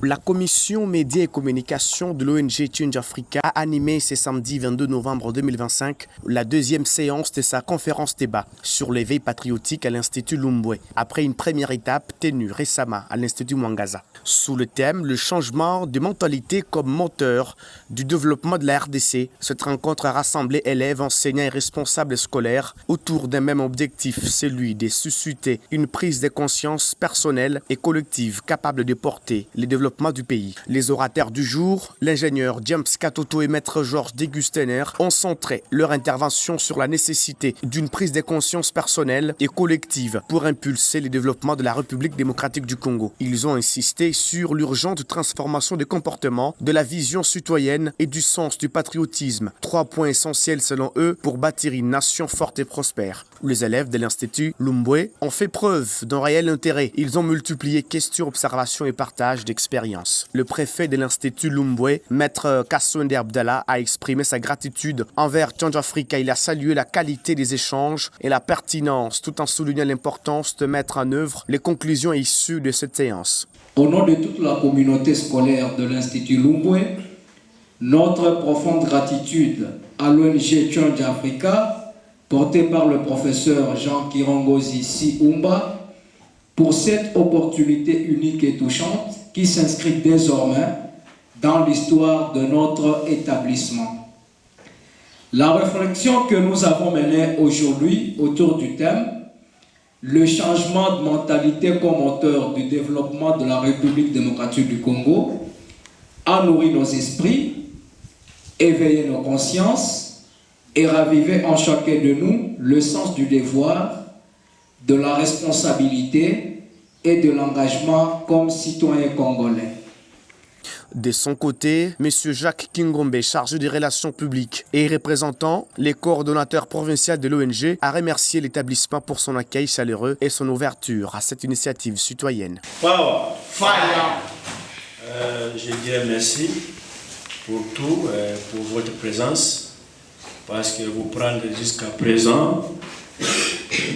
La commission médias et communication de l'ONG Change Africa a animé ce samedi 22 novembre 2025 la deuxième séance de sa conférence débat sur l'éveil patriotique à l'Institut Lumbwe, après une première étape tenue récemment à l'Institut Mwangaza. Sous le thème « Le changement de mentalité comme moteur du développement de la RDC », cette rencontre a rassemblé élèves, enseignants et responsables scolaires autour d'un même objectif, celui de susciter une prise de conscience personnelle et collective capable de porter le développement du pays. Les orateurs du jour, l'ingénieur James Katoto et maître Georges Degustener, ont centré leur intervention sur la nécessité d'une prise de conscience personnelle et collective pour impulser le développement de la République démocratique du Congo. Ils ont insisté sur l'urgente transformation des comportements, de la vision citoyenne et du sens du patriotisme. 3 points essentiels selon eux pour bâtir une nation forte et prospère. Les élèves de l'Institut Lumbwe ont fait preuve d'un réel intérêt. Ils ont multiplié questions, observations et partages d'expériences. Le préfet de l'Institut Lumbwe, maître Kassouende Abdallah, a exprimé sa gratitude envers Change Africa. Il a salué la qualité des échanges et la pertinence, tout en soulignant l'importance de mettre en œuvre les conclusions issues de cette séance. Au nom de toute la communauté scolaire de l'Institut Lumbwe, notre profonde gratitude à l'ONG Change Africa, portée par le professeur Jean Kirongozi Siumba, pour cette opportunité unique et touchante qui s'inscrit désormais dans l'histoire de notre établissement. La réflexion que nous avons menée aujourd'hui autour du thème « Le changement de mentalité comme moteur du développement de la République démocratique du Congo » a nourri nos esprits, éveillé nos consciences et ravivé en chacun de nous le sens du devoir, de la responsabilité et de l'engagement comme citoyen congolais. De son côté, M. Jacques Kingombe, chargé des relations publiques et représentant les coordonnateurs provinciaux de l'ONG, a remercié l'établissement pour son accueil chaleureux et son ouverture à cette initiative citoyenne. Power, fire. Je dirais merci pour tout, pour votre présence, parce que vous prendre jusqu'à présent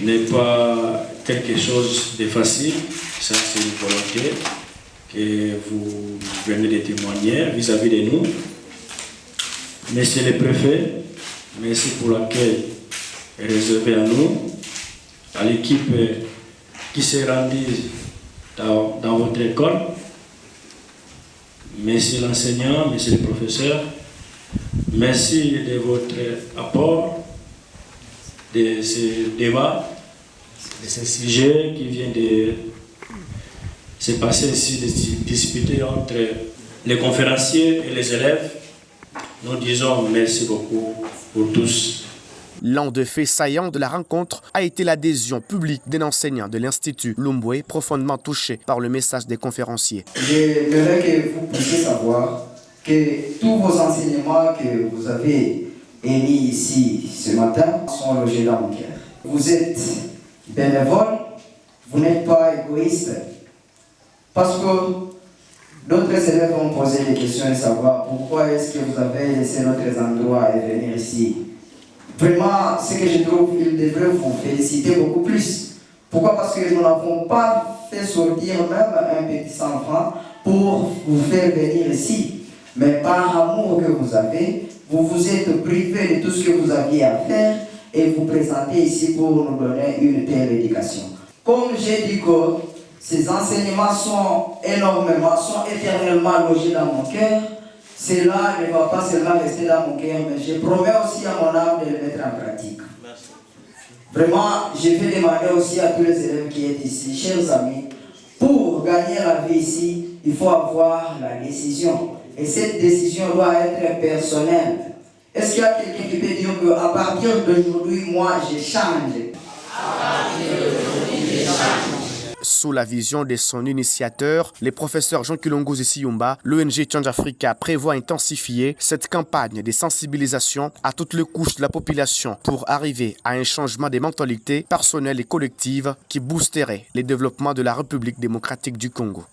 n'est pas quelque chose de facile. Ça, c'est une volonté que vous venez de témoigner vis-à-vis de nous. Monsieur le préfet, merci pour l'accueil réservé à nous, à l'équipe qui s'est rendue dans votre école. Merci l'enseignant, monsieur le professeur. Merci de votre apport de ce débat, de ce sujet qui vient de se passer ici, de discuter entre les conférenciers et les élèves. Nous disons merci beaucoup pour tous. L'un des faits saillants de la rencontre a été l'adhésion publique d'un enseignant de l'Institut Lumbwe, profondément touché par le message des conférenciers. J'aimerais que vous puissiez savoir que tous vos enseignements que vous avez émis ici ce matin sont logés dans mon cœur. Vous êtes bénévole, vous n'êtes pas égoïste, parce que d'autres élèves ont posé des questions et savoir pourquoi est-ce que vous avez laissé notre endroit et venir ici. Vraiment, ce que je trouve, il devrait vous féliciter beaucoup plus. Pourquoi? Parce que nous n'avons pas fait sortir même un petit enfant pour vous faire venir ici. Mais par amour que vous avez, vous vous êtes privé de tout ce que vous aviez à faire et vous présentez ici pour nous donner une telle éducation. Comme j'ai dit que ces enseignements sont éternellement logés dans mon cœur, cela ne va pas seulement rester dans mon cœur, mais je promets aussi à mon âme de le mettre en pratique. Vraiment, je vais demander aussi à tous les élèves qui sont ici, chers amis, pour gagner la vie ici, il faut avoir la décision. Et cette décision doit être personnelle. Est-ce qu'il y a quelqu'un qui peut dire qu'à partir d'aujourd'hui, moi, je change? À partir d'aujourd'hui, je change. Sous la vision de son initiateur, le professeur Jean Kirongozi Siumba, l'ONG Change Africa prévoit intensifier cette campagne de sensibilisation à toutes les couches de la population pour arriver à un changement des mentalités personnelles et collectives qui boosterait le développement de la République démocratique du Congo.